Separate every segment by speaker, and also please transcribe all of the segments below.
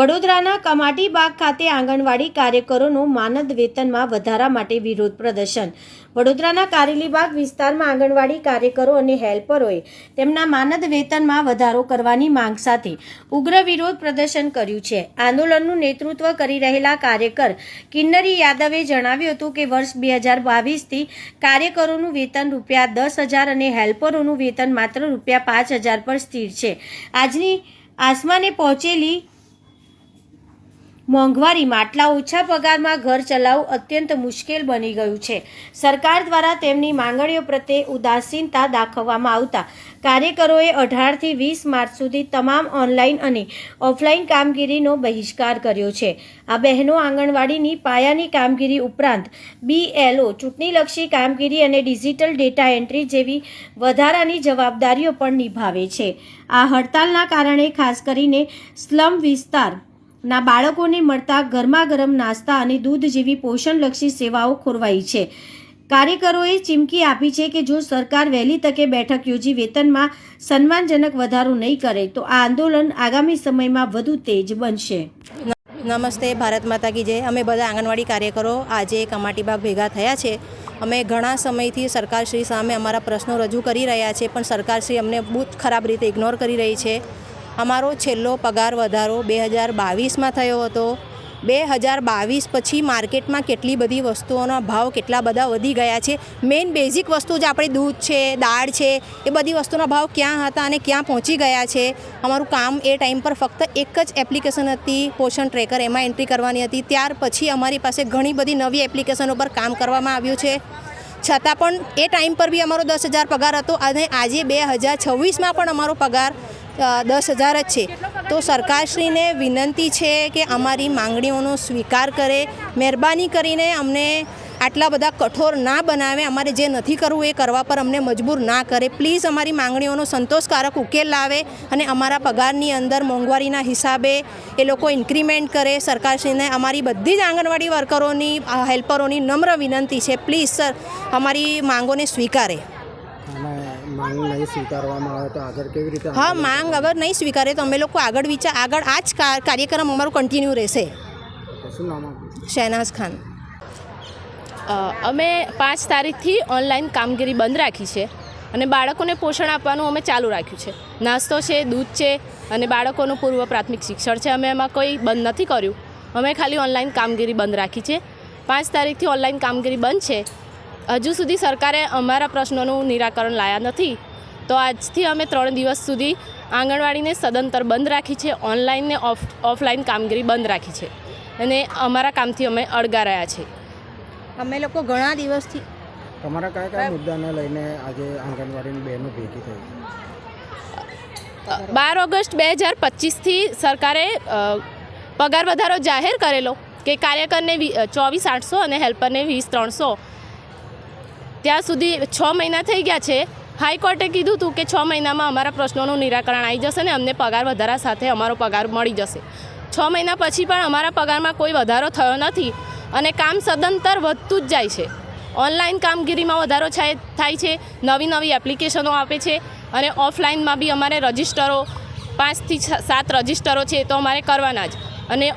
Speaker 1: વડોદરાના કમાટીબાગ ખાતે આંગણવાડી કાર્યકરોનું માનદ વેતનમાં વધારા માટે વિરોધ પ્રદર્શન। વડોદરાના કારેલીબાગ વિસ્તારમાં આંગણવાડી કાર્યકરો અને હેલ્પરોએ તેમના માનદ વેતનમાં વધારો કરવાની માંગ સાથે ઉગ્ર વિરોધ પ્રદર્શન કર્યું છે। આંદોલનનું નેતૃત્વ કરી રહેલા કાર્યકર કિન્નરી યાદવે જણાવ્યું હતું કે વર્ષ 2022થી કાર્યકરોનું વેતન ₹10,000 અને હેલ્પરોનું વેતન માત્ર ₹5,000 પર સ્થિર છે। આજની આસમાને પહોંચેલી મોંઘવારીમાં આટલા ઓછા પગારમાં ઘર ચલાવવું અત્યંત મુશ્કેલ બની ગયું છે। સરકાર દ્વારા તેમની માંગણીઓ પ્રત્યે ઉદાસીનતા દાખવવામાં આવતા કાર્યકરોએ 18થી 20 માર્ચ સુધી તમામ ઓનલાઈન અને ઓફલાઈન કામગીરીનો બહિષ્કાર કર્યો છે। આ બહેનો આંગણવાડીની પાયાની કામગીરી ઉપરાંત BLO, ચૂંટણીલક્ષી કામગીરી અને ડિજિટલ ડેટા એન્ટ્રી જેવી વધારાની જવાબદારીઓ પણ નિભાવે છે। આ હડતાલના કારણે ખાસ કરીને સ્લમ વિસ્તાર ના બાળકોને મળતા ગરમા ગરમ નાસ્તા અને દૂધ જેવી પોષણલક્ષી સેવાઓ ખોરવાઈ છે। કાર્યકરોએ ચીમકી આપી છે કે જો સરકાર વહેલી તકે બેઠક યોજી વેતનમાં સન્માનજનક વધારો નહીં કરે તો આ આંદોલન આગામી સમયમાં વધુ તેજ બનશે।
Speaker 2: નમસ્તે, ભારત માતા કી જય। અમે બધા આંગણવાડી કાર્યકરો આજે કમાટીબાગ ભેગા થયા છે। અમે ઘણા સમયથી સરકારશ્રી સામે અમારા પ્રશ્નો રજૂ કરી રહ્યા છે, પણ સરકારશ્રી અમને બહુ ખરાબ રીતે ઇગ્નોર કરી રહી છે। અમારો છેલ્લો પગાર વધારો 2022માં થયો હતો। 2022 પછી માર્કેટમાં કેટલી બધી વસ્તુઓના ભાવ કેટલા બધા વધી ગયા છે। મેઇન બેઝિક વસ્તુ જે આપણી દૂધ છે, દાળ છે, એ બધી વસ્તુના ભાવ ક્યાં હતા અને ક્યાં પહોંચી ગયા છે। અમારું કામ એ ટાઈમ પર ફક્ત એક જ એપ્લિકેશન હતી, પોષણ ટ્રેકર, એમાં એન્ટ્રી કરવાની હતી। ત્યાર પછી અમારી પાસે ઘણી બધી નવી એપ્લિકેશનો પર કામ કરવામાં આવ્યું છે, છતાં પણ એ ટાઈમ પર બી અમારો 10,000 પગાર હતો અને આજે 2026માં પણ અમારો પગાર 10,000 જ છે। તો સરકારશ્રીને વિનંતી છે કે અમારી માંગણીઓનો સ્વીકાર કરે, મહેરબાની કરીને અમને આટલા બધા કઠોર ના બનાવે, અમારે જે નથી કરવું એ કરવા પર અમને મજબૂર ના કરે। પ્લીઝ અમારી માંગણીઓનો સંતોષકારક ઉકેલ લાવે અને અમારા પગારની અંદર મોંઘવારીના હિસાબે એ લોકો ઇન્ક્રીમેન્ટ કરે। સરકારશ્રીને અમારી બધી જ આંગણવાડી વર્કરોની, હેલ્પરોની નમ્ર વિનંતી છે, પ્લીઝ સર અમારી માંગોને સ્વીકારે।
Speaker 3: માંગ નહીં સ્વીકારવામાં આવે તો આગળ કેવી રીતે?
Speaker 2: હા, માંગ અગર નહીં સ્વીકારે તો અમે લોકો આગળ આ જ કાર્યક્રમ અમારો કન્ટિન્યુ રહેશે।
Speaker 3: શું નામ આપનું?
Speaker 2: શહેનાઝ ખાન।
Speaker 4: અમે 5 તારીખથી ઓનલાઈન કામગીરી બંધ રાખી છે અને બાળકોને પોષણ આપવાનું અમે ચાલુ રાખ્યું છે। નાસ્તો છે, દૂધ છે અને બાળકોનું પૂર્વ પ્રાથમિક શિક્ષણ છે, અમે એમાં કોઈ બંધ નથી કર્યું। અમે ખાલી ઓનલાઈન કામગીરી બંધ રાખી છે। 5 તારીખથી ઓનલાઈન કામગીરી બંધ છે। હજુ સુધી સરકારે અમારા પ્રશ્નોનું નિરાકરણ લાયા નથી, તો આજથી અમે 3 દિવસ સુધી આંગણવાડીને સદંતર બંધ રાખી છે, ઓનલાઈન ને ઓફલાઈન કામગીરી બંધ રાખી છે અને અમારા કામથી અમે અળગા રહ્યા છીએ।
Speaker 2: અમે લોકો ઘણા દિવસથી
Speaker 3: તમારા કયા મુદ્દાને લઈને આજે આંગણવાડીની બહેનો ભેગી થઈ?
Speaker 4: 12 ઓગસ્ટ 2025થી સરકારે પગાર વધારો જાહેર કરેલો કે કાર્યકરને 24,800 અને હેલ્પરને 20,300। ત્યાં સુધી 6 મહિના થઈ ગયા છે। હાઈકોર્ટે કીધું હતું કે 6 મહિનામાં અમારા પ્રશ્નોનું નિરાકરણ આવી જશે ને અમને પગાર વધારા સાથે અમારો પગાર મળી જશે। 6 મહિના પછી પણ અમારા પગારમાં કોઈ વધારો થયો નથી અને કામ સદંતર વધતું જ જાય છે। ઓનલાઈન કામગીરીમાં વધારો થાય છે, નવી એપ્લિકેશનો આપે છે અને ઓફલાઈનમાં બી અમારે રજિસ્ટરો 5 થી 7 રજિસ્ટરો છે તો અમારે કરવાના જ, અને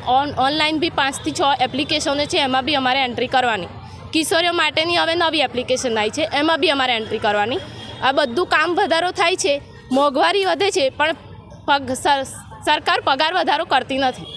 Speaker 4: ઓનલાઈન બી 5 થી 6 એપ્લિકેશનો છે, એમાં બી અમારે એન્ટ્રી કરવાની। કિશોરીઓ માટેની હવે નવી એપ્લિકેશન આવી છે, એમાં બી અમારે એન્ટ્રી કરવાની। આ બધું કામ વધારો થાય છે, મોંઘવારી વધે છે, પણ સરકાર પગાર વધારો કરતી નથી।